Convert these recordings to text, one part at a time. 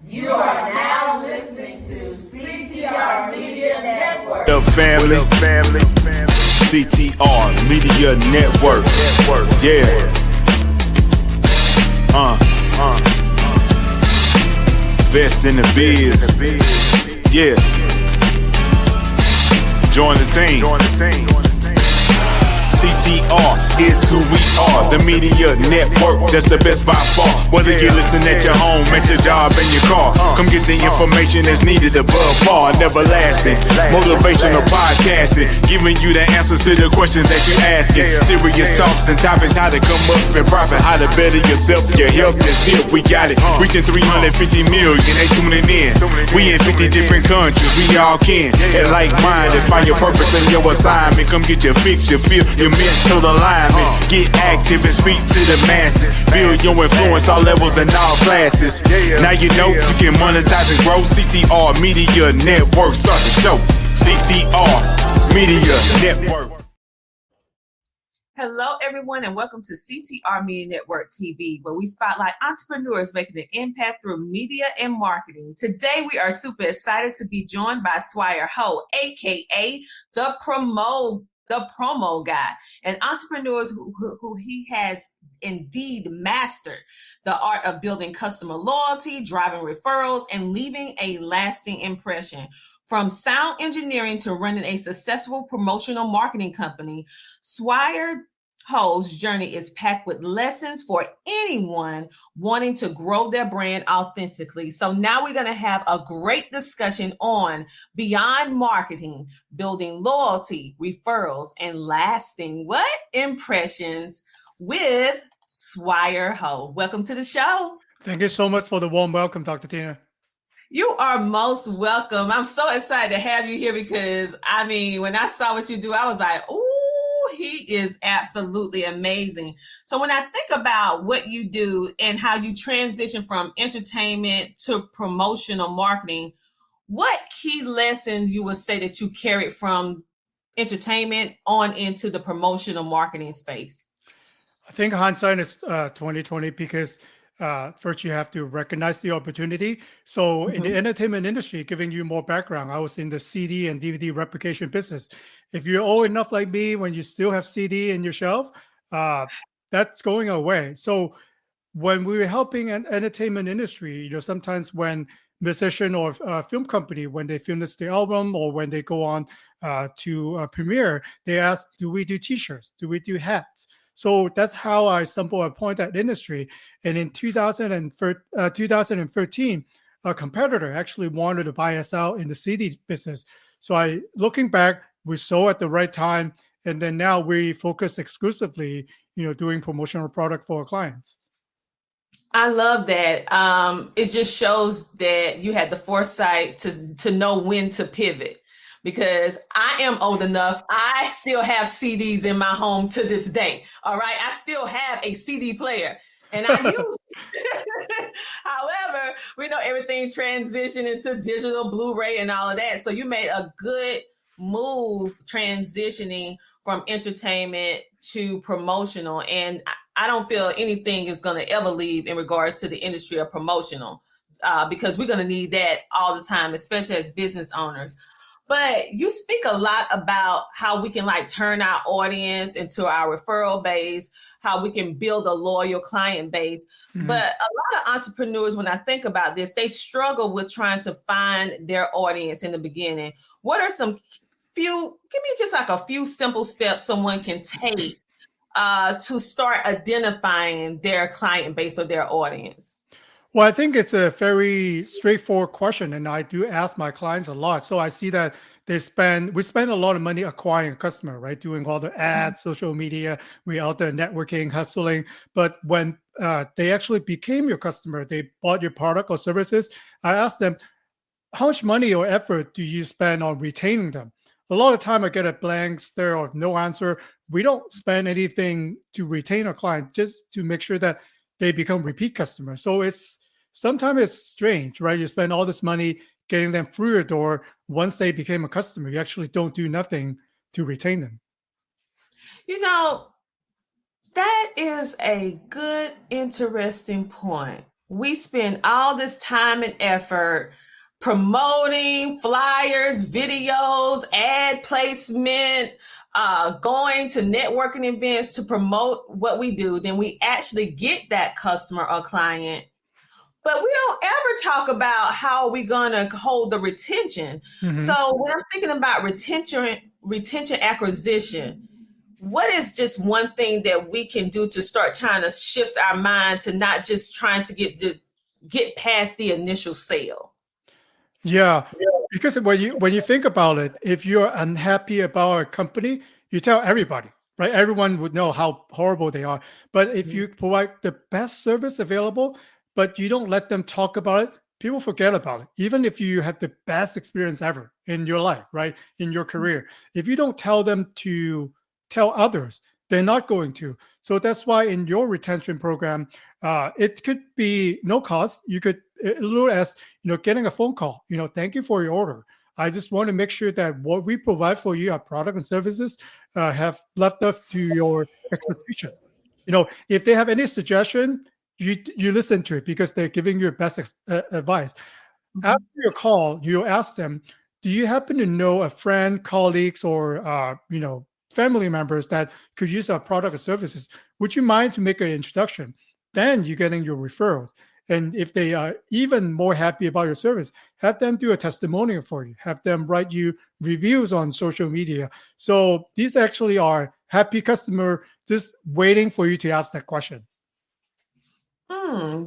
You are now listening to CTR Media Network. What up, family? CTR Media Network. Yeah. Best in the biz. Yeah. Join the team. CTR is who we are, the media network, that's the best by far. Whether you listen at your home, at your job, in your car, come get the information that's needed above par. Never lasting, motivational podcasting, giving you the answers to the questions that you're asking. Serious talks and topics, how to come up and profit, how to better yourself, your health is here, we got it. Reaching 350 million, they tuning in. We in 50 different countries, we all can. And like-minded, find your purpose and your assignment. Come get your fix, your feel, your mental alignment. Get active and speak to the masses. Build your influence all levels and all classes. Now you know you can monetize and grow. CTR Media Network. Start the show. CTR Media Network. Hello, everyone, and welcome to CTR Media Network TV, where we spotlight entrepreneurs making an impact through media and marketing. Today, we are super excited to be joined by Swire Ho, aka the promo guy, and entrepreneurs who he has indeed mastered the art of building customer loyalty, driving referrals, and leaving a lasting impression. From sound engineering to running a successful promotional marketing company, Swire Ho's journey is packed with lessons for anyone wanting to grow their brand authentically. So now we're going to have a great discussion on beyond marketing, building loyalty, referrals, and lasting impressions with Swire Ho. Welcome to the show. Thank you so much for the warm welcome, Dr. Tina. You are most welcome. I'm so excited to have you here because, when I saw what you do, I was like, ooh, he is absolutely amazing. So when I think about what you do and how you transition from entertainment to promotional marketing, what key lesson you would say that you carried from entertainment on into the promotional marketing space? I think hindsight is 2020 because first you have to recognize the opportunity. So in the entertainment industry, giving you more background, I was in the CD and DVD replication business. If you're old enough like me, when you still have CD in your shelf, that's going away. So when we were helping an entertainment industry, sometimes when musician or film company, when they finish the album or when they go on to premiere, they ask, do we do t-shirts? Do we do hats? So that's how I stumbled upon that industry. And in 2013, a competitor actually wanted to buy us out in the CD business. So looking back, we sold at the right time. And then now we focus exclusively, doing promotional product for our clients. I love that. It just shows that you had the foresight to know when to pivot. Because I am old enough, I still have CDs in my home to this day. All right. I still have a CD player and I use it. However, we know everything transitioned into digital Blu-ray and all of that. So you made a good move transitioning from entertainment to promotional. And I don't feel anything is going to ever leave in regards to the industry of promotional because we're going to need that all the time, especially as business owners. But you speak a lot about how we can turn our audience into our referral base, how we can build a loyal client base. Mm-hmm. But a lot of entrepreneurs, when I think about this, they struggle with trying to find their audience in the beginning. What are give me just a few simple steps someone can take to start identifying their client base or their audience? Well, I think it's a very straightforward question, and I do ask my clients a lot. So I see that we spend a lot of money acquiring a customer, right? Doing all the ads, social media, we're out there networking, hustling. But when they actually became your customer, they bought your product or services, I ask them, how much money or effort do you spend on retaining them? A lot of time I get a blank stare or no answer. We don't spend anything to retain a client, just to make sure that they become repeat customers. So sometimes it's strange, right? You spend all this money getting them through your door. Once they became a customer, you actually don't do nothing to retain them. That is a good, interesting point. we spend all this time and effort promoting flyers, videos, ad placement, going to networking events to promote what we do. Then we actually get that customer or client. But we don't ever talk about how we're going to hold the retention. Mhm. So when I'm thinking about retention acquisition, what is just one thing that we can do to start trying to shift our mind to not just trying to get past the initial sale? Yeah, because when you think about it, if you're unhappy about a company, you tell everybody, right? Everyone would know how horrible they are. But if you provide the best service available, but you don't let them talk about it, people forget about it. Even if you had the best experience ever in your life, right? In your career, if you don't tell them to tell others, they're not going to. So that's why in your retention program, it could be no cost. You could as little as getting a phone call, thank you for your order. I just want to make sure that what we provide for you, our product and services, have left up to your expectation. If they have any suggestion, you listen to it because they're giving you best advice. After your call, you ask them, do you happen to know a friend, colleagues, or family members that could use our product or services? Would you mind to make an introduction? Then you're getting your referrals. And if they are even more happy about your service, have them do a testimonial for you. Have them write you reviews on social media. So these actually are happy customer just waiting for you to ask that question.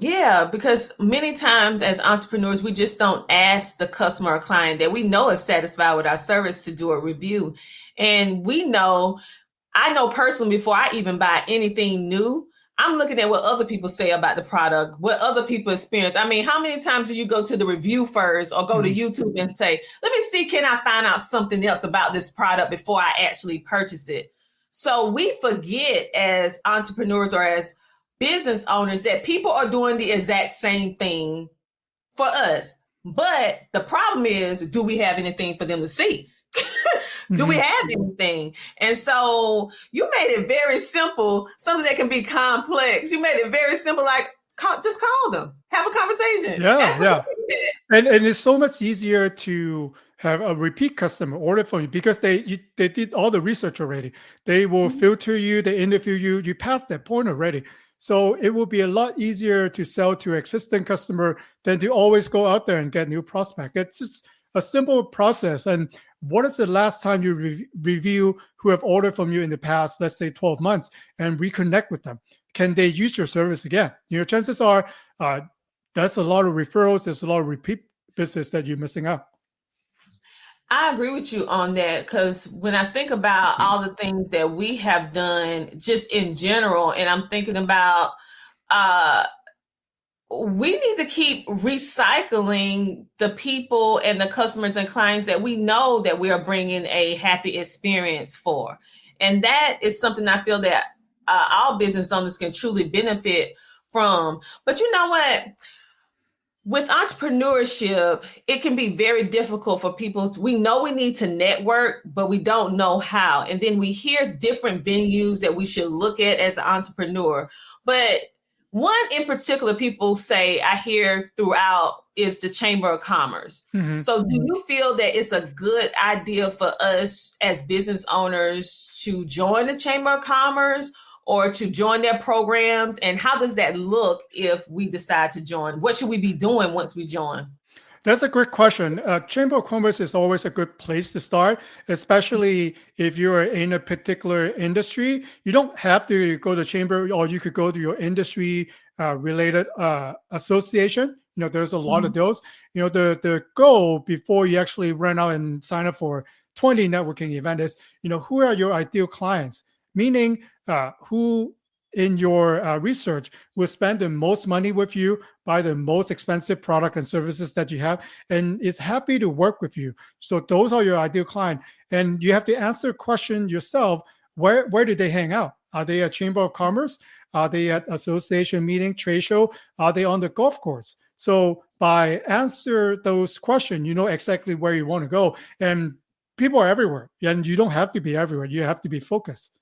Yeah, because many times as entrepreneurs, we just don't ask the customer or client that we know is satisfied with our service to do a review. And I know personally, before I even buy anything new, I'm looking at what other people say about the product, what other people experience. I mean, how many times do you go to the review first or go to Mhm. YouTube and say, let me see, can I find out something else about this product before I actually purchase it? So we forget as entrepreneurs or as business owners that people are doing the exact same thing for us. But the problem is, do we have anything for them to see? Do we Mhm. have anything? And so you made it very simple, something that can be complex. You made it very simple, like just call them, have a conversation, Yeah, ask them yeah. for feedback. And it's so much easier to have a repeat customer order from you because they did all the research already. They will filter you, they interview you, you passed that point already. So it will be a lot easier to sell to existing customer than to always go out there and get new prospect. It's just a simple process. And what is the last time you review who have ordered from you in the past, let's say 12 months, and reconnect with them? Can they use your service again? Chances are uh, that's a lot of referrals. There's a lot of repeat business that you're missing out. I agree with you on that because when I think about all the things that we have done just in general, and I'm thinking about uh, we need to keep recycling the people and the customers and clients that we know that we are bringing a happy experience for. And that is something I feel that all business owners can truly benefit from. But you know what? With entrepreneurship, it can be very difficult for people. We know we need to network, but we don't know how. And then we hear different venues that we should look at as an entrepreneur. But one in particular, people say I hear throughout is the Chamber of Commerce. Mhm. So, do you feel that it's a good idea for us as business owners to join the Chamber of Commerce or to join their programs? And how does that look if we decide to join? What should we be doing once we join? That's a great question. Chamber of Commerce is always a good place to start, especially if you're in a particular industry. You don't have to go to chamber, or you could go to your industry related association. There's a lot of Mhm. those. The goal before you actually run out and sign up for 20 networking event is, who are your ideal clients? Meaning, who in your research will spend the most money with you, buy the most expensive product and services that you have, and is happy to work with you. So those are your ideal client. And you have to answer a question yourself, where do they hang out? Are they at Chamber of Commerce? Are they at association meeting, trade show? Are they on the golf course? So by answer those questions, you know exactly where you want to go. And people are everywhere. And you don't have to be everywhere. You have to be focused.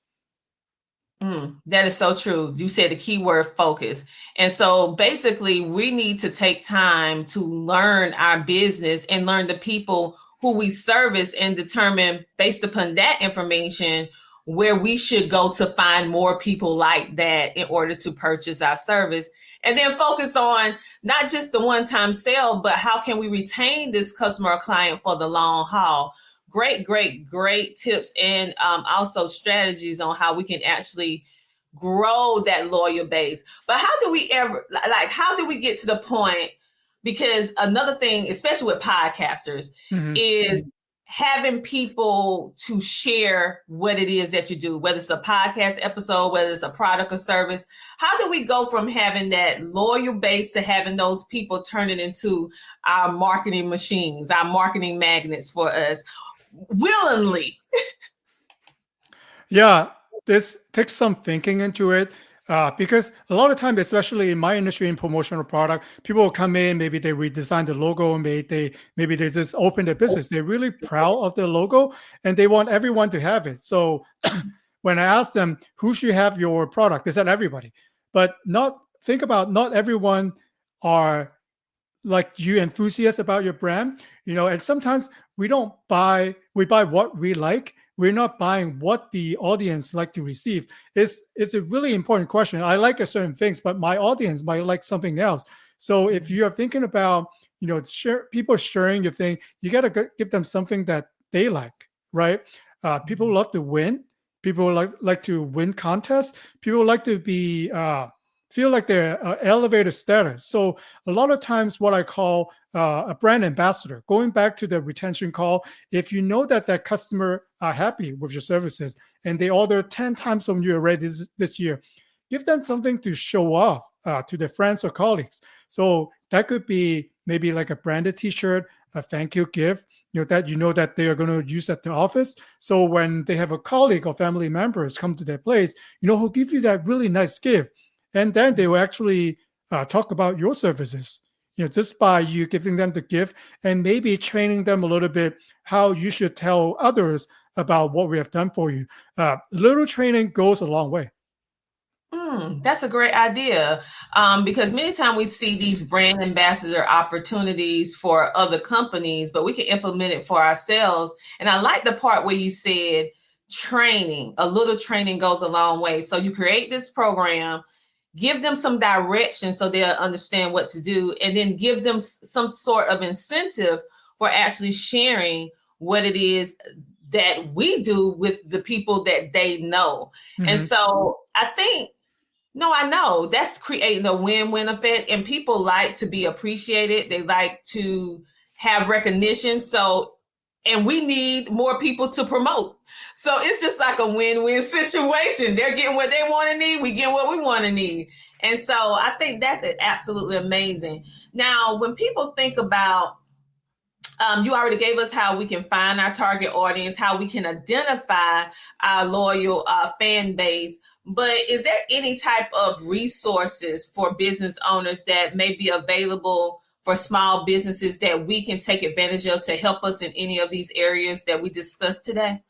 That is so true. You said the key word focus. And so basically, we need to take time to learn our business and learn the people who we service and determine, based upon that information, where we should go to find more people like that in order to purchase our service. And then focus on not just the one time sale, but how can we retain this customer or client for the long haul? Great tips, and also strategies on how we can actually grow that loyal base. But how do we ever, like, how do we get to the point? Because another thing, especially with podcasters, Mhm. is having people to share what it is that you do, whether it's a podcast episode, whether it's a product or service. How do we go from having that loyal base to having those people turning into our marketing machines, our marketing magnets for us willingly? Yeah, this takes some thinking into it. Because a lot of times, especially in my industry in promotional product, people will come in, maybe they redesign the logo, maybe they just open their business. They're really proud of their logo and they want everyone to have it. So when I asked them who should have your product, they said everybody. But not think about not everyone are like you enthusiast about your brand, and sometimes we buy what we like. We're not buying what the audience like to receive. It's a really important question. I like a certain things, but my audience might like something else. So if you are thinking about, people sharing your thing, you got to give them something that they like, right? People love to win. People like to win contests. People like to be feel like they're elevated status. So a lot of times what I call a brand ambassador, going back to the retention call, if you know that that customer are happy with your services and they order 10 times from you already this year, give them something to show off to their friends or colleagues. So that could be maybe like a branded t-shirt, a thank you gift, that that they are going to use at the office. So when they have a colleague or family members come to their place, who give you that really nice gift, and then they will actually talk about your services, just by you giving them the gift and maybe training them a little bit how you should tell others about what we have done for you. Little training goes a long way. That's a great idea, because many times we see these brand ambassador opportunities for other companies, but we can implement it for ourselves. And I like the part where you said training. A little training goes a long way. So you create this program, give them some direction so they'll understand what to do, and then give them some sort of incentive for actually sharing what it is that we do with the people that they know. And Mhm. so I think, no, I know that's creating a win-win effect, and people like to be appreciated. They like to have recognition. So, and we need more people to promote. So it's just like a win-win situation. They're getting what they want to need. We get what we want to need. And so I think that's absolutely amazing. Now, when people think about, you already gave us how we can find our target audience, how we can identify our loyal fan base. But is there any type of resources for business owners that may be available for small businesses that we can take advantage of to help us in any of these areas that we discussed today?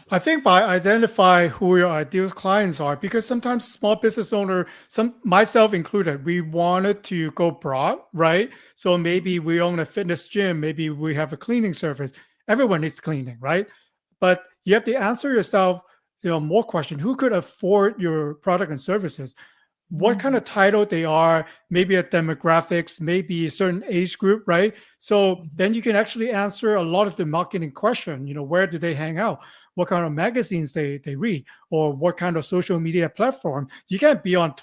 I think by identify who your ideal clients are, because sometimes small business owner, some myself included, we wanted to go broad, right? So maybe we own a fitness gym, maybe we have a cleaning service. Everyone needs cleaning, right? But you have to answer yourself, more question: who could afford your product and services? What kind of title they are, maybe a demographics, maybe a certain age group, right? So then you can actually answer a lot of the marketing question, where do they hang out? What kind of magazines they read, or what kind of social media platform. You can't be on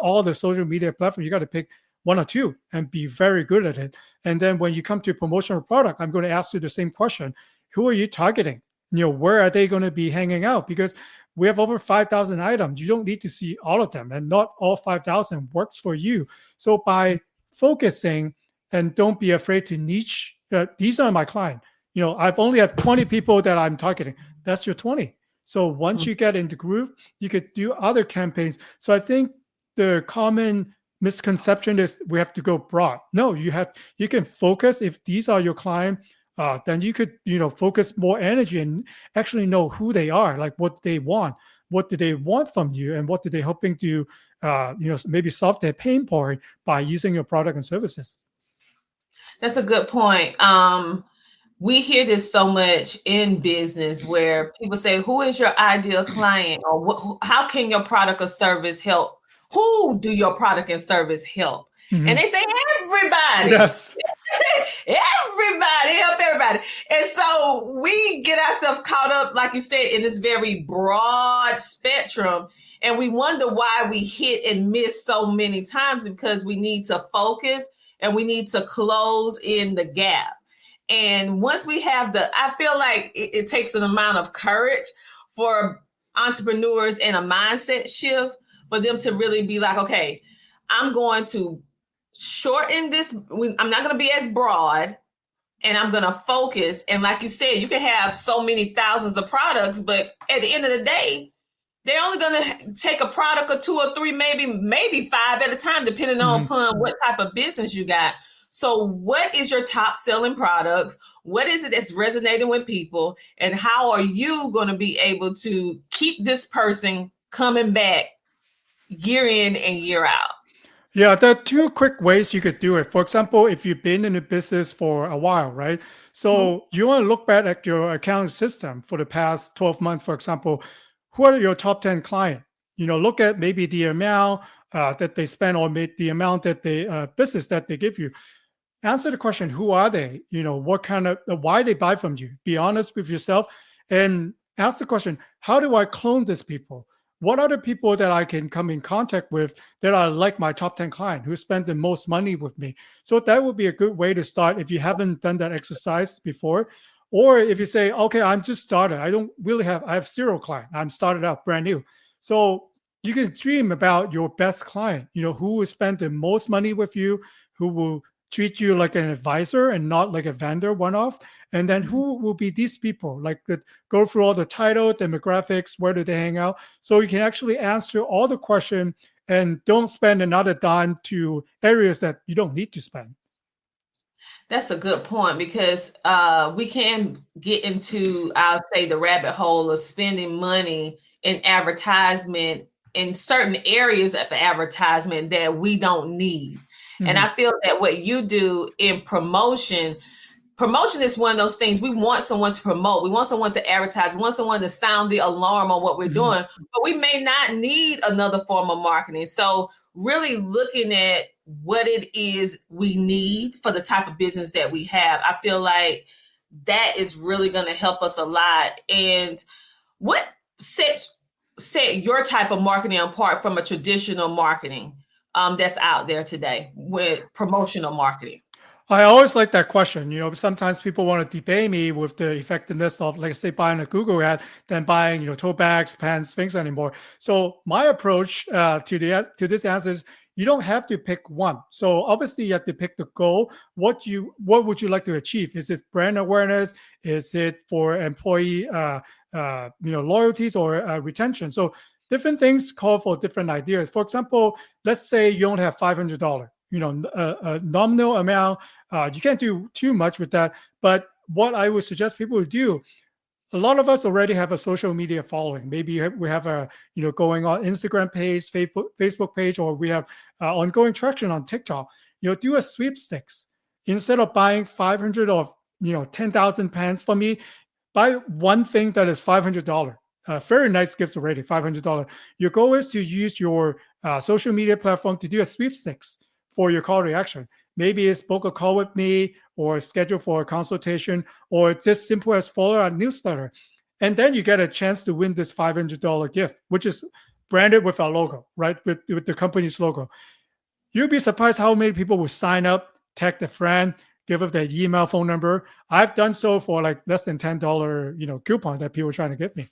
all the social media platforms. You got to pick one or two and be very good at it. And then when you come to promotional product, I'm going to ask you the same question: who are you targeting? Where are they going to be hanging out? Because we have over 5,000 items. You don't need to see all of them, and not all 5,000 works for you. So by focusing, and don't be afraid to niche, these are my client. I've only have 20 people that I'm targeting. That's your 20. So once you get into groove, you could do other campaigns. So I think the common misconception is we have to go broad. No, you can focus. If these are your client, then you could focus more energy and actually know who they are, like what they want. what do they want from you, and what do they hoping to maybe solve their pain point by using your product and services. That's a good point. We hear this so much in business where people say, who is your ideal client, or how can your product or service help? Who do your product and service help? Mm-hmm. And they say everybody. Yes. Everybody, help everybody. And so we get ourselves caught up, like you said, in this very broad spectrum. And we wonder why we hit and miss so many times, because we need to focus and we need to close in the gap. And once we have I feel like it takes an amount of courage for entrepreneurs and a mindset shift for them to really be like, okay, I'm going to shorten this. I'm not going to be as broad, and I'm going to focus. And like you said, you can have so many thousands of products, but at the end of the day, they're only going to take a product or 2 or 3, maybe 5 at a time, depending upon what type of business you got. So what is your top selling products? What is it that's resonating with people? And how are you going to be able to keep this person coming back year in and year out? Yeah, there are 2 quick ways you could do it. For example, if you've been in the business for a while, right? So you want to look back at your accounting system for the past 12 months, for example. Who are your top 10 clients? Look at maybe the amount that they spend, or the amount that they business that they give you. Answer the question, who are they? What kind of, why they buy from you? Be honest with yourself and ask the question, how do I clone these people? What are the people that I can come in contact with that are like my top 10 client who spend the most money with me? So that would be a good way to start if you haven't done that exercise before. Or if you say, okay, I'm just started. I have 0 client. I'm started out brand new. So you can dream about your best client, who will spend the most money with you, who will treat you like an advisor and not like a vendor one-off. And then who will be these people, like that go through all the title, demographics, where do they hang out? So you can actually answer all the questions and don't spend another dime to areas that you don't need to spend. That's a good point, because we can get into, I'll say, the rabbit hole of spending money in advertisement in certain areas of the advertisement that we don't need. And I feel that what you do in promotion is one of those things. We want someone to promote. We want someone to advertise. We want someone to sound the alarm on what we're doing, but we may not need another form of marketing. So really looking at what it is we need for the type of business that we have, I feel like that is really going to help us a lot. And what set your type of marketing apart from a traditional marketing that's out there today with promotional marketing? I always like that question. Sometimes people want to debate me with the effectiveness of, like, say, buying a Google ad than buying, tote bags, pants, things anymore. So my approach to this answer is, you don't have to pick one. So obviously you have to pick the goal. What would you like to achieve? Is it brand awareness? Is it for employee loyalties or retention? So different things call for different ideas. For example, let's say you only have $500. A nominal amount. You can't do too much with that. But what I would suggest people do, a lot of us already have a social media following. Maybe we have a going on Instagram page, Facebook page, or we have ongoing traction on TikTok. Do a sweepstakes. Instead of buying 500 or 10,000 pants from me, buy one thing that is $500. Very nice gift already, $500. Your goal is to use your social media platform to do a sweepstakes for your call to action. Maybe it's book a call with me, or schedule for a consultation, or just simple as follow our newsletter. And then you get a chance to win this $500 gift, which is branded with our logo, right? With the company's logo. You'll be surprised how many people will sign up, tag a friend, give up their email, phone number. I've done so for like less than $10, coupon that people are trying to give me.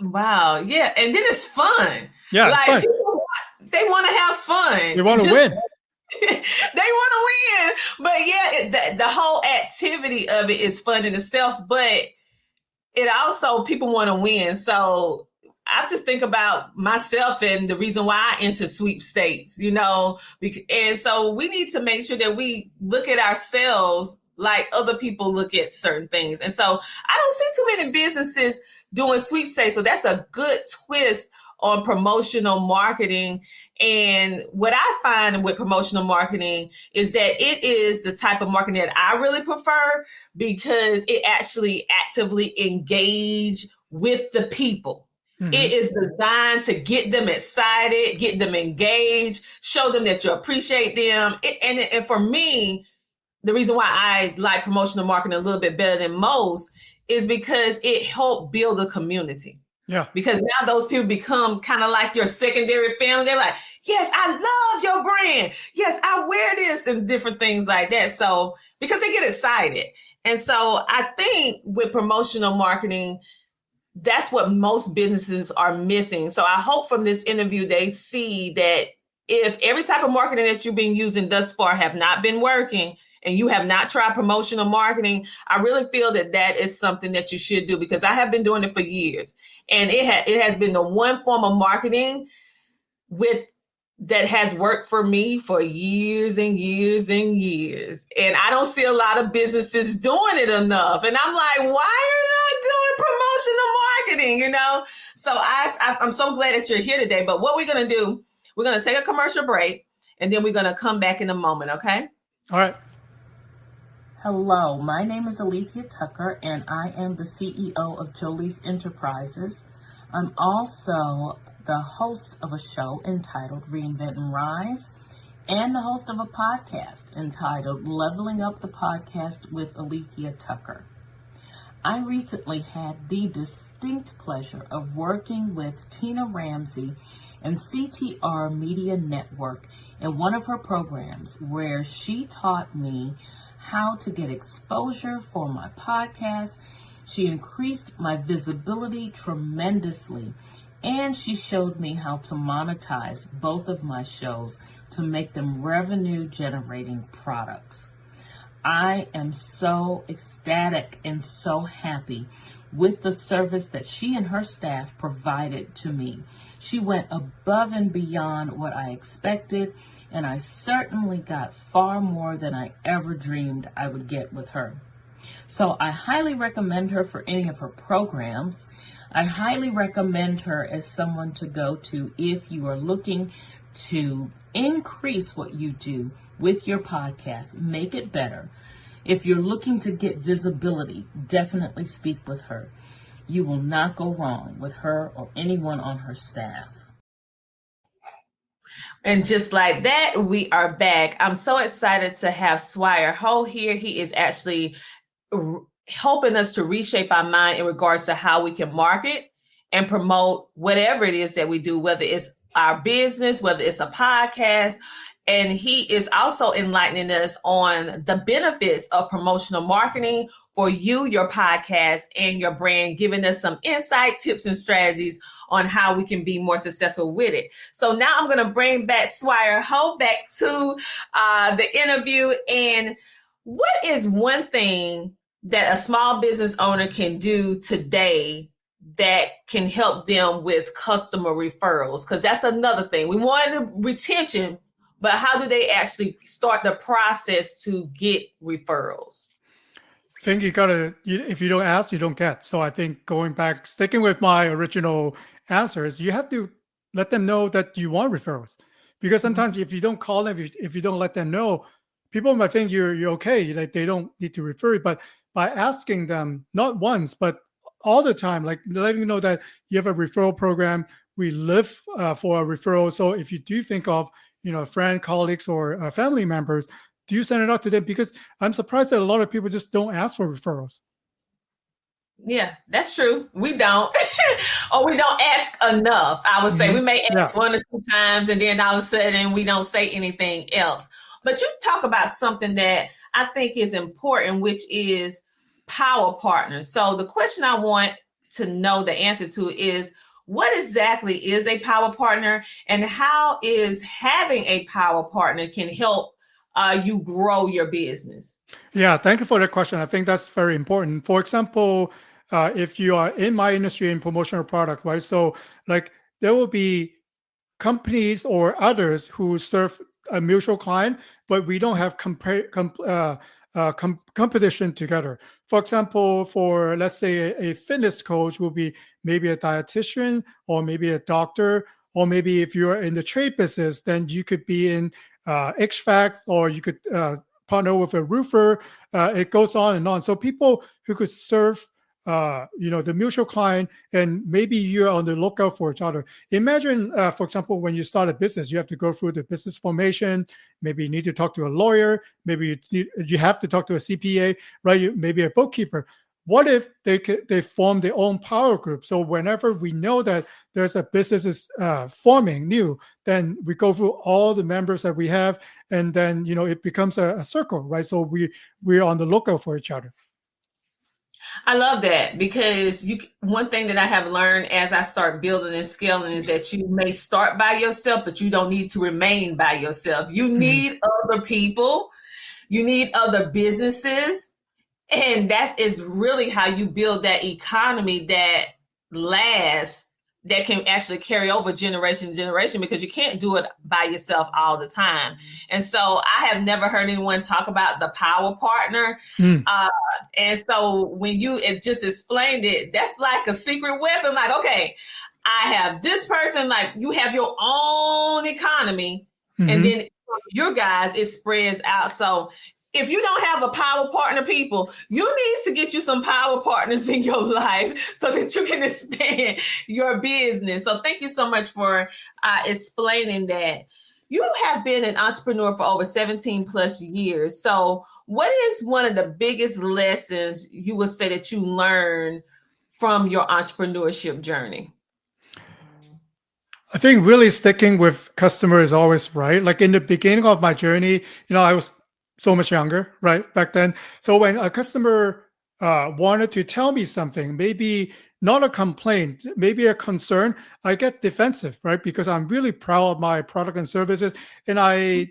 Wow. Yeah. And then it's fun. Yeah, like, it's fun. People, they want to have fun. They want to win. They want to win. But yeah, the whole activity of it is fun in itself, but it also, people want to win. So I just think about myself and the reason why I enter sweepstakes, and so we need to make sure that we look at ourselves like other people look at certain things. And so I don't see too many businesses doing sweepstakes. So that's a good twist on promotional marketing. And what I find with promotional marketing is that it is the type of marketing that I really prefer because it actually actively engage with the people. It is designed to get them excited, get them engaged, show them that you appreciate them. And for me, the reason why I like promotional marketing a little bit better than most is because it helped build a community. Yeah. Because now those people become kind of like your secondary family. They're like, yes, I love your brand. Yes, I wear this and different things like that. So because they get excited. And so I think with promotional marketing, that's what most businesses are missing. So I hope from this interview, they see that if every type of marketing that you've been using thus far have not been working and you have not tried promotional marketing, I really feel that that is something that you should do because I have been doing it for years. And it has been the one form of marketing that has worked for me for years and years and years. And I don't see a lot of businesses doing it enough. And I'm like, why are you not doing promotional marketing? So I'm so glad that you're here today. But what we're going to do, we're going to take a commercial break and then we're going to come back in a moment. Okay. All right. Hello, my name is Alethea Tucker, and I am the CEO of Jolie's Enterprises. I'm also the host of a show entitled Reinvent and Rise, and the host of a podcast entitled Leveling Up the Podcast with Alethea Tucker. I recently had the distinct pleasure of working with Tina Ramsey and CTR Media Network in one of her programs where she taught me how to get exposure for my podcast. She increased my visibility tremendously, and she showed me how to monetize both of my shows to make them revenue-generating products. I am so ecstatic and so happy with the service that she and her staff provided to me. She went above and beyond what I expected, and I certainly got far more than I ever dreamed I would get with her. So I highly recommend her for any of her programs. I highly recommend her as someone to go to if you are looking to increase what you do with your podcast, make it better. If you're looking to get visibility, definitely speak with her. You will not go wrong with her or anyone on her staff. And just like that, we are back. I'm so excited to have Swire Ho here. He is actually helping us to reshape our mind in regards to how we can market and promote whatever it is that we do, whether it's our business, whether it's a podcast. And he is also enlightening us on the benefits of promotional marketing for you, your podcast, and your brand, giving us some insight, tips, and strategies on how we can be more successful with it. So now I'm going to bring back Swire Ho back to the interview. And what is one thing that a small business owner can do today that can help them with customer referrals? Because that's another thing. We want retention, but how do they actually start the process to get referrals? I think if you don't ask, you don't get. So I think sticking with my original answer is you have to let them know that you want referrals. Because sometimes if you don't call them, if you don't let them know, people might think you're okay, like they don't need to refer you. But by asking them, not once, but all the time, like letting them know that you have a referral program, we live for a referral. So if you do think of, friend, colleagues, or family members, do you send it out to them? Because I'm surprised that a lot of people just don't ask for referrals. Yeah, that's true. We don't, or we don't ask enough. I would say we may ask 1 or 2 times, and then all of a sudden we don't say anything else. But you talk about something that I think is important, which is power partners. So the question I want to know the answer to is, what exactly is a power partner, and how is having a power partner can help you grow your business? Yeah, thank you for that question. I think that's very important. For example, if you are in my industry in promotional product, right? So like there will be companies or others who serve a mutual client, but we don't have competition together. For example, for let's say a fitness coach will be maybe a dietitian or maybe a doctor, or maybe if you're in the trade business, then you could be in HVAC, or you could partner with a roofer. It goes on and on. So people who could serve the mutual client, and maybe you're on the lookout for each other. Imagine, for example, when you start a business, you have to go through the business formation. Maybe you need to talk to a lawyer. Maybe you have to talk to a CPA, right? Maybe a bookkeeper. What if they form their own power group? So whenever we know that there's a business is forming new, then we go through all the members that we have, and then it becomes a circle, right? So we're on the lookout for each other. I love that, because one thing that I have learned as I start building and scaling is that you may start by yourself, but you don't need to remain by yourself. You need other people. You need other businesses. And that is really how you build that economy that lasts, that can actually carry over generation to generation, because you can't do it by yourself all the time. And so I have never heard anyone talk about the power partner. And so when you just explained it, that's like a secret weapon. Like, okay, I have this person, like you have your own economy, and then your guys, it spreads out. So if you don't have a power partner, people, you need to get you some power partners in your life so that you can expand your business. So thank you so much for explaining that. You have been an entrepreneur for over 17 plus years. So what is one of the biggest lessons you would say that you learned from your entrepreneurship journey? I think really sticking with customer is always right. Like in the beginning of my journey, I was so much younger, right, back then. So when a customer wanted to tell me something, maybe not a complaint, maybe a concern, I get defensive, right? Because I'm really proud of my product and services, and I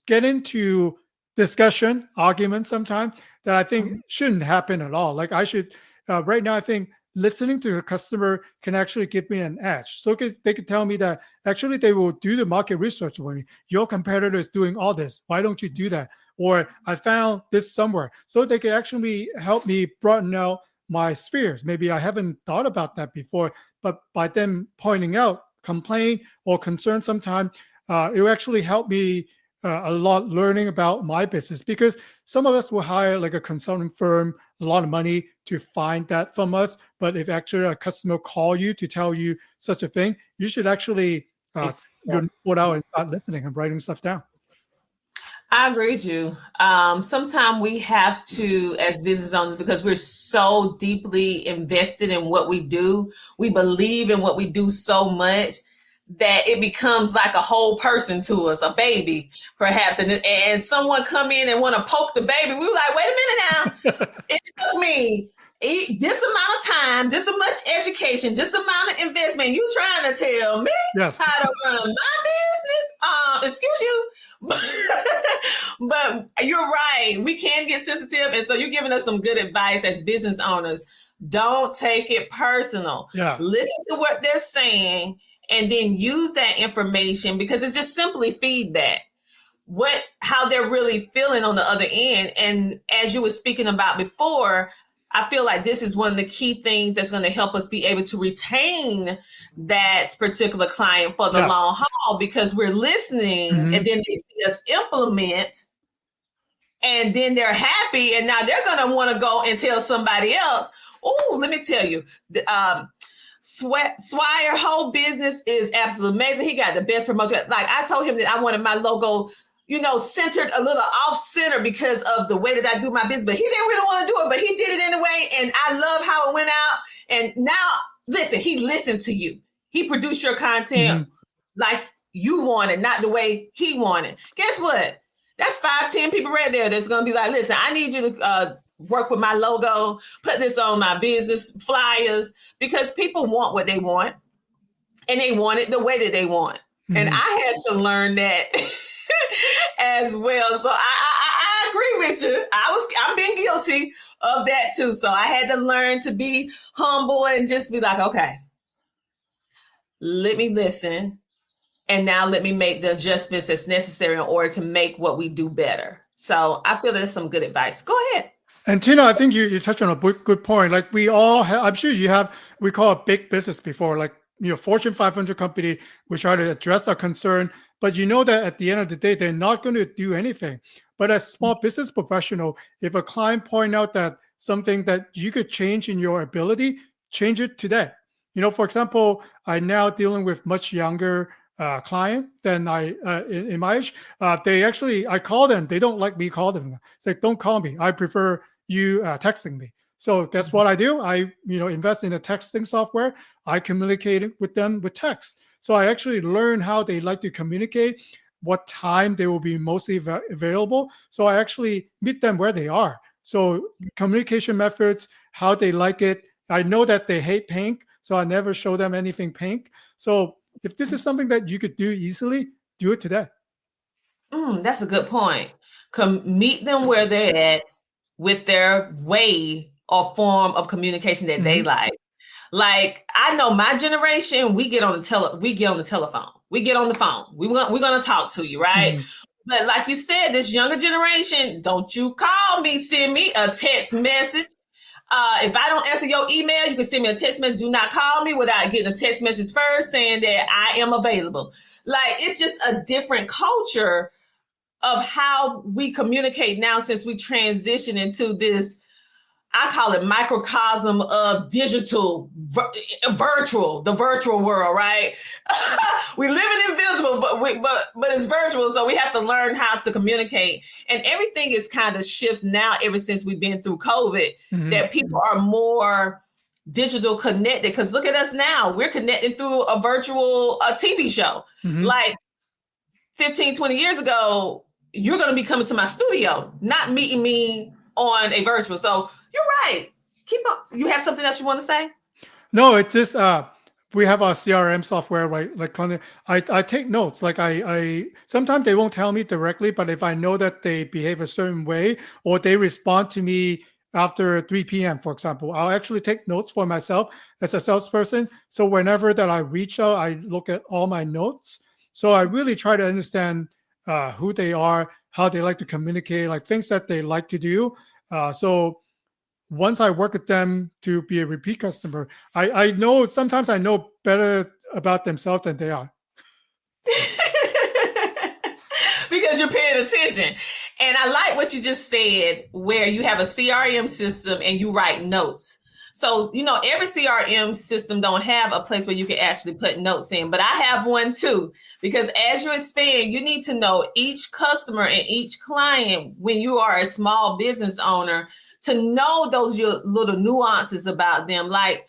get into discussion, argument sometimes that I think shouldn't happen at all. Like I should, right now, I think listening to a customer can actually give me an edge. So they could tell me that actually they will do the market research for me. Your competitor is doing all this. Why don't you do that? Or I found this somewhere. So they could actually help me broaden out my spheres. Maybe I haven't thought about that before, but by them pointing out complaint or concern sometime, it will actually help me a lot learning about my business, because some of us will hire like a consulting firm, a lot of money to find that from us. But if actually a customer call you to tell you such a thing, you should actually put out and start listening and writing stuff down. I agree with you. Sometimes we have to, as business owners, because we're so deeply invested in what we do, we believe in what we do so much that it becomes like a whole person to us, a baby, perhaps. And someone come in and want to poke the baby. We were like, wait a minute now. It took me this amount of time, this much education, this amount of investment. You trying to tell me how to run my business? Excuse you. But you're right. We can get sensitive. And so you're giving us some good advice as business owners. Don't take it personal. Listen to what they're saying, and then use that information, because it's just simply feedback, how they're really feeling on the other end. And as you were speaking about before, I feel like this is one of the key things that's going to help us be able to retain that particular client for the long haul, because we're listening and then they see us implement, and then they're happy, and now they're going to want to go and tell somebody else. Oh, let me tell you, Swire Ho business is absolutely amazing. He got the best promotion. Like I told him that I wanted my logo, centered a little off center because of the way that I do my business, but he didn't really want to do it, but he did it anyway. And I love how it went out. And now listen, he listened to you. He produced your content like you wanted, not the way he wanted. Guess what? That's 5-10 people right there that's going to be like, listen, I need you to work with my logo, put this on my business flyers, because people want what they want, and they want it the way that they want. And I had to learn that as well. So I agree with you. I've been guilty of that too. So I had to learn to be humble and just be like, okay, let me listen and now let me make the adjustments that's necessary in order to make what we do better. So I feel that's some good advice. Go ahead. And Tina, I think you touched on a good point. Like we all have, I'm sure you have, we call it big business before, like, Fortune 500 company, we try to address our concern, but you know that at the end of the day, they're not going to do anything. But as small business professional, if a client point out that something that you could change in your ability, change it today. For example, I'm now dealing with much younger client than I in my age. They actually, I call them. They don't like me call them. It's like, don't call me. I prefer you texting me. So guess what I do? I invest in a texting software. I communicate with them with text. So I actually learn how they like to communicate, what time they will be mostly available. So I actually meet them where they are. So communication methods, how they like it. I know that they hate pink, so I never show them anything pink. So if this is something that you could do easily, do it today. That's a good point. Meet them where they're at with their way or form of communication that they like. Like, I know my generation, we get on the telephone. We get on the phone. We're gonna talk to you, right? But like you said, this younger generation, don't you call me, send me a text message. If I don't answer your email, you can send me a text message. Do not call me without getting a text message first saying that I am available. Like, it's just a different culture of how we communicate now since we transition into this, I call it microcosm of digital, the virtual world, right? We live in invisible, but it's virtual. So we have to learn how to communicate. And everything is kind of shift now ever since we've been through COVID, that people are more digital connected. Because look at us now. We're connecting through a virtual TV show. Like 15, 20 years ago, you're going to be coming to my studio, not meeting me on a virtual. So you're right. Keep up. You have something else you want to say? No, it's just we have our CRM software, right? Like I take notes. Like I sometimes they won't tell me directly, but if I know that they behave a certain way or they respond to me after 3 p.m., for example, I'll actually take notes for myself as a salesperson. So whenever that I reach out, I look at all my notes. So I really try to understand who they are, how they like to communicate, like things that they like to do. So once I work with them to be a repeat customer, I know sometimes I know better about themselves than they are. Because you're paying attention. And I like what you just said, where you have a CRM system and you write notes. So, every CRM system don't have a place where you can actually put notes in, but I have one too, because as you expand, you need to know each customer and each client when you are a small business owner, to know those little nuances about them. Like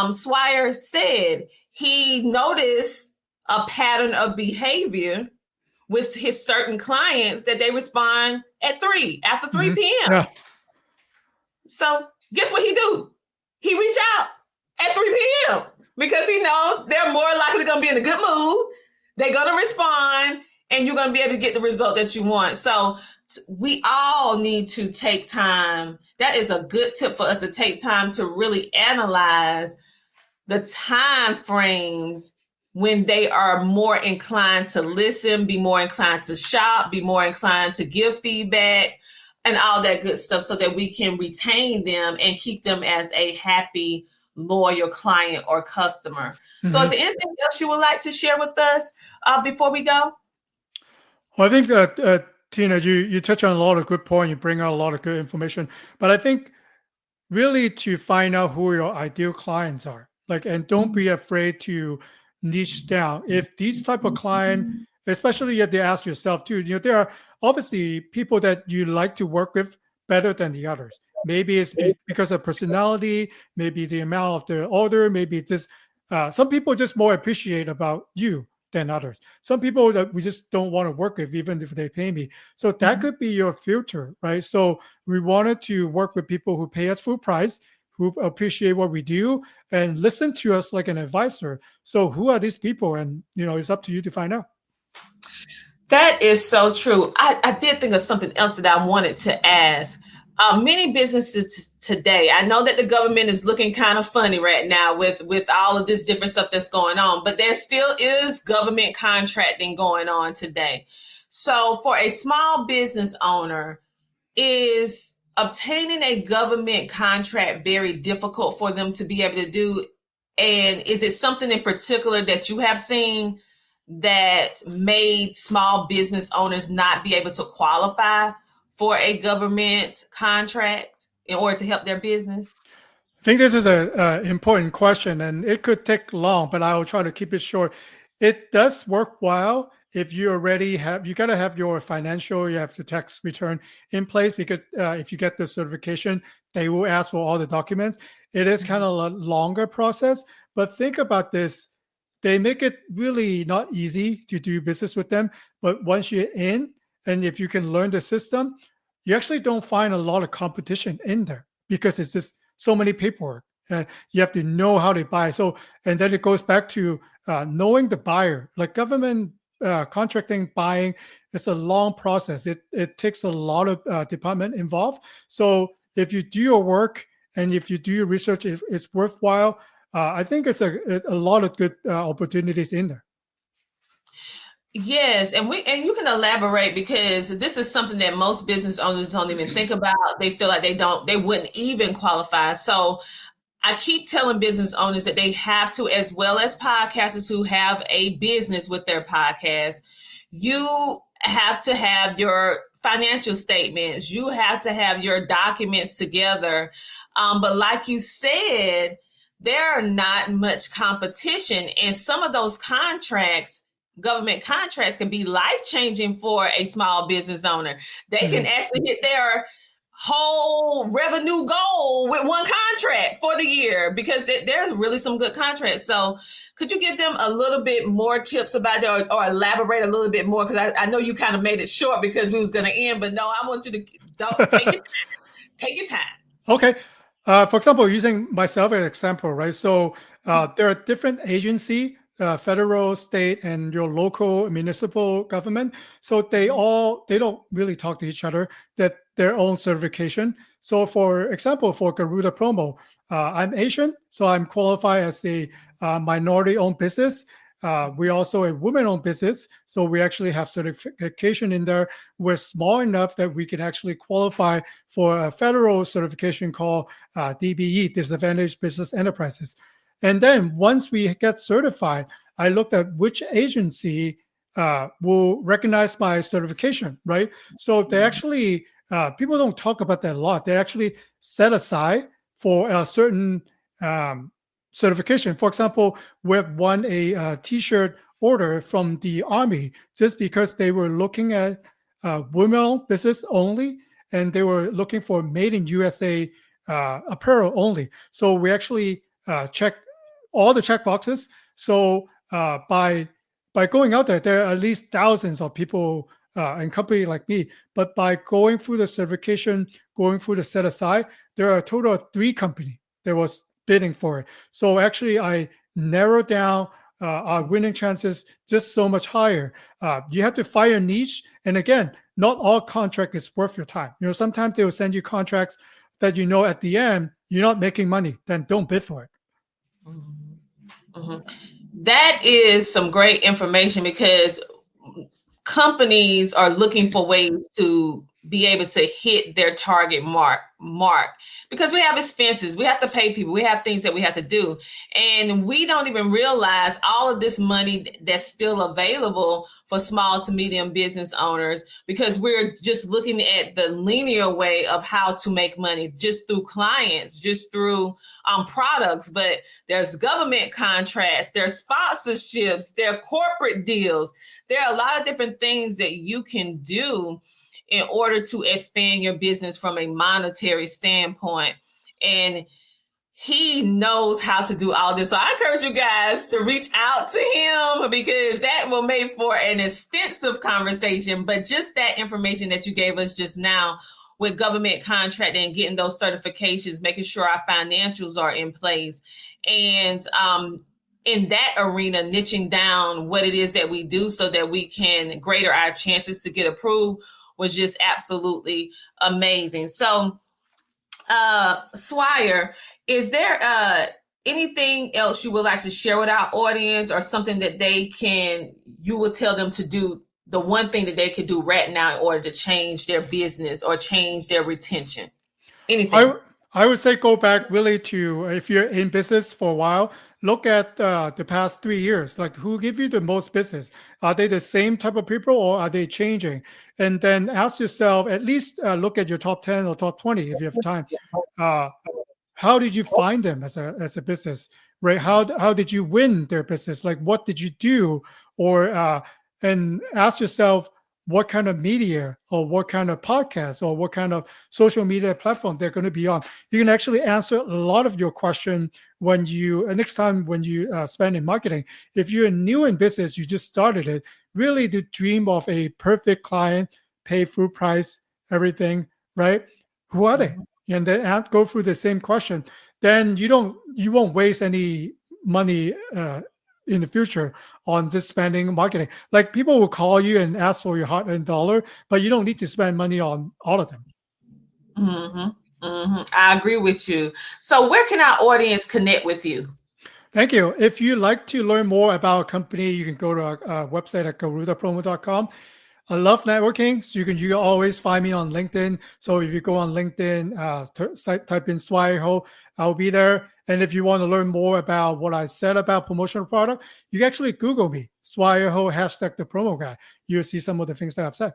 Swire said, he noticed a pattern of behavior with his certain clients that they respond after 3 p.m. Yeah. So guess what he do? He reach out at 3 p.m. because he knows they're more likely going to be in a good mood. They're going to respond and you're going to be able to get the result that you want. So we all need to take time. That is a good tip for us, to take time to really analyze the time frames when they are more inclined to listen, be more inclined to shop, be more inclined to give feedback and all that good stuff, so that we can retain them and keep them as a happy, loyal client or customer. So is there anything else you would like to share with us before we go? Well, I think that, Tina, you touch on a lot of good points. You bring out a lot of good information. But I think really to find out who your ideal clients are, and don't be afraid to niche down. If these type of client, especially you have to ask yourself too, there are obviously people that you like to work with better than the others. Maybe it's because of personality, maybe the amount of the order, maybe it's just some people just more appreciate about you than others. Some people that we just don't want to work with, even if they pay me. So that could be your filter, right? So we wanted to work with people who pay us full price, who appreciate what we do and listen to us like an advisor. So who are these people? And, it's up to you to find out. That is so true. I did think of something else that I wanted to ask. Many businesses today, I know that the government is looking kind of funny right now with all of this different stuff that's going on, but there still is government contracting going on today. So for a small business owner, is obtaining a government contract very difficult for them to be able to do? And is it something in particular that you have seen that made small business owners not be able to qualify for a government contract in order to help their business? I think this is a important question, and it could take long, but I will try to keep it short. It does work well if you already have. You got to have your financial, you have the tax return in place, because if you get the certification, they will ask for all the documents. It is kind of a longer process, but think about this. They make it really not easy to do business with them, but once you're in, and if you can learn the system, you actually don't find a lot of competition in there, because it's just so many paperwork. You have to know how to buy. So, and then it goes back to knowing the buyer. Like government contracting, buying, it's a long process. It takes a lot of department involved. So if you do your work and if you do your research, it's worthwhile. I think it's a lot of good opportunities in there. Yes, and you can elaborate, because this is something that most business owners don't even think about. They feel like they wouldn't even qualify. So I keep telling business owners that they have to, as well as podcasters who have a business with their podcast, you have to have your financial statements. You have to have your documents together. But like you said, there are not much competition. And some of those government contracts, can be life-changing for a small business owner. They can actually hit their whole revenue goal with one contract for the year, because there's really some good contracts. So could you give them a little bit more tips about it, or elaborate a little bit more? Because I know you kind of made it short because we was going to end, but no, I want you to take your time. Okay. For example, using myself as an example, right? So there are different agency, federal, state, and your local municipal government. So they don't really talk to each other. That their own certification. So for example, for Garuda Promo, I'm Asian, so I'm qualified as a minority-owned business. We also a women-owned business, so we actually have certification in there. We're small enough that we can actually qualify for a federal certification called DBE, Disadvantaged Business Enterprises. And then once we get certified, I looked at which agency will recognize my certification, right? So they actually, people don't talk about that a lot. They actually set aside for a certain certification. For example, we have won a T-shirt order from the Army just because they were looking at women-owned business only, and they were looking for made in USA apparel only. So we actually check all the check boxes. So by going out there, there are at least thousands of people and company like me. But by going through the certification, going through the set aside, there are a total of 3 companies that was bidding for it. So actually, I narrowed down our winning chances just so much higher. You have to find a niche, and again, not all contract is worth your time. You know, sometimes they will send you contracts that you know at the end you're not making money. Then don't bid for it. Mm-hmm. That is some great information, because companies are looking for ways to be able to hit their target mark, because we have expenses, we have to pay people, we have things that we have to do, and we don't even realize all of this money that's still available for small to medium business owners, because we're just looking at the linear way of how to make money, just through clients, just through products. But there's government contracts, there's sponsorships, there are corporate deals. There are a lot of different things that you can do in order to expand your business from a monetary standpoint. And he knows how to do all this. So I encourage you guys to reach out to him, because that will make for an extensive conversation. But just that information that you gave us just now with government contracting and getting those certifications, making sure our financials are in place, and in that arena, niching down what it is that we do so that we can greater our chances to get approved. was just absolutely amazing. So, Swire, is there anything else you would like to share with our audience, or something that you would tell them to do, the one thing that they could do right now in order to change their business or change their retention? Anything? I would say go back really to, if you're in business for a while, look at the past 3 years. Like, who give you the most business? Are they the same type of people, or are they changing? And then ask yourself, at least look at your top 10 or top 20 if you have time. How did you find them as a business, right? How did you win their business? Like, what did you do? Or and ask yourself, what kind of media or what kind of podcast or what kind of social media platform they're going to be on. You can actually answer a lot of your question when next time when you spend in marketing. If you're new in business, you just started it, really to dream of a perfect client, pay full price, everything, right? Who are they? And then go through the same question. Then you won't waste any money in the future on just spending marketing. Like, people will call you and ask for your heart and dollar, but you don't need to spend money on all of them. I agree with you. So where can our audience connect with you? Thank you. If you'd like to learn more about our company, you can go to our website at garudapromo.com. I love networking, so you can always find me on LinkedIn. So if you go on LinkedIn, type in Swire Ho, I'll be there. And if you want to learn more about what I said about promotional product, you can actually Google me, Swire Ho, #the promo guy. You'll see some of the things that I've said.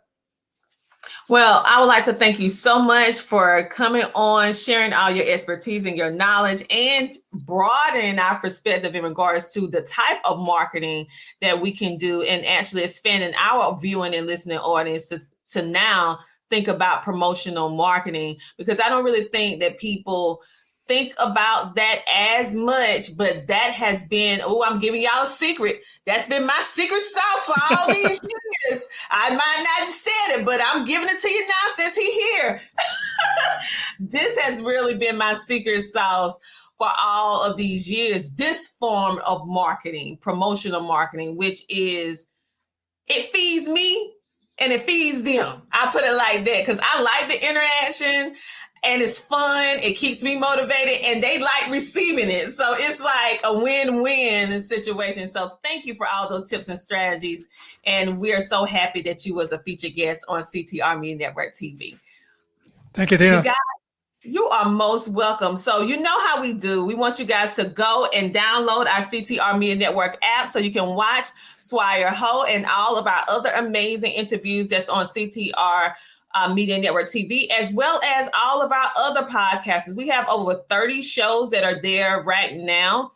Well, I would like to thank you so much for coming on, sharing all your expertise and your knowledge, and broadening our perspective in regards to the type of marketing that we can do, and actually expanding our viewing and listening audience to now think about promotional marketing, because I don't really think that people think about that as much, but that has been, I'm giving y'all a secret. That's been my secret sauce for all these years. I might not have said it, but I'm giving it to you now since he's here. This has really been my secret sauce for all of these years. This form of marketing, promotional marketing, which is, it feeds me and it feeds them. I put it like that because I like the interaction. And it's fun. It keeps me motivated, and they like receiving it. So it's like a win-win situation. So thank you for all those tips and strategies. And we are so happy that you was a featured guest on CTR Media Network TV. Thank you, Tina. You guys, you are most welcome. So you know how we do. We want you guys to go and download our CTR Media Network app so you can watch Swire Ho and all of our other amazing interviews that's on CTR Media Network TV, as well as all of our other podcasts. We have over 30 shows that are there right now,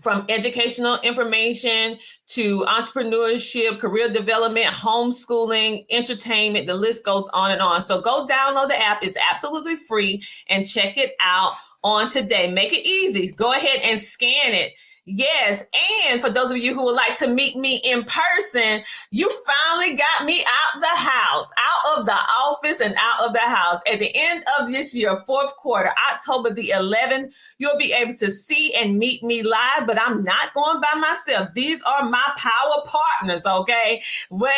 from educational information to entrepreneurship, career development, homeschooling, entertainment. The list goes on and on. So go download the app. It's absolutely free, and check it out on today. Make it easy. Go ahead and scan it. Yes, and for those of you who would like to meet me in person, you finally got me out the house, out of the office and out of the house. At the end of this year, fourth quarter, October the 11th, you'll be able to see and meet me live, but I'm not going by myself. These are my power partners, okay? What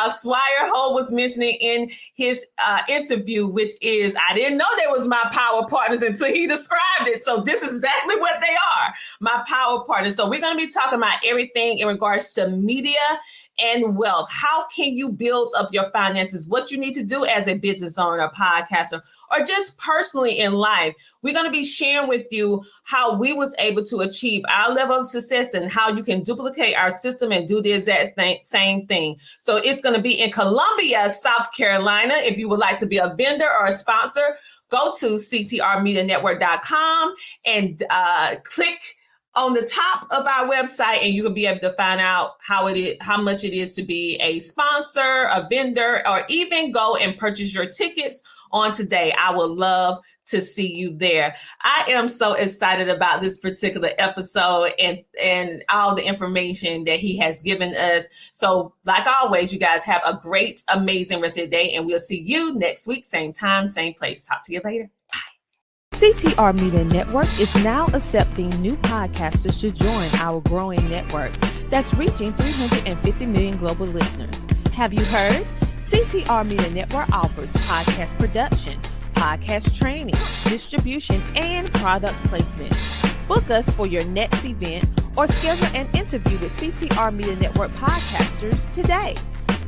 Swire Ho was mentioning in his interview, which is, I didn't know they was my power partners until he described it. So this is exactly what they are, my power partners. So we're going to be talking about everything in regards to media and wealth. How can you build up your finances? What you need to do as a business owner, a podcaster, or just personally in life. We're going to be sharing with you how we was able to achieve our level of success and how you can duplicate our system and do the exact same thing. So it's going to be in Columbia, South Carolina. If you would like to be a vendor or a sponsor, go to ctrmedianetwork.com and click on the top of our website, and you can be able to find out how much it is to be a sponsor, a vendor, or even go and purchase your tickets on today. I would love to see you there. I am so excited about this particular episode and all the information that he has given us. So like always, you guys have a great, amazing rest of your day, and we'll see you next week, same time, same place. Talk to you later. CTR Media Network is now accepting new podcasters to join our growing network that's reaching 350 million global listeners. Have you heard? CTR Media Network offers podcast production, podcast training, distribution, and product placement. Book us for your next event or schedule an interview with CTR Media Network podcasters today.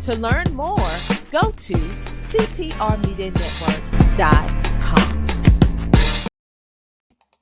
To learn more, go to ctrmedianetwork.com.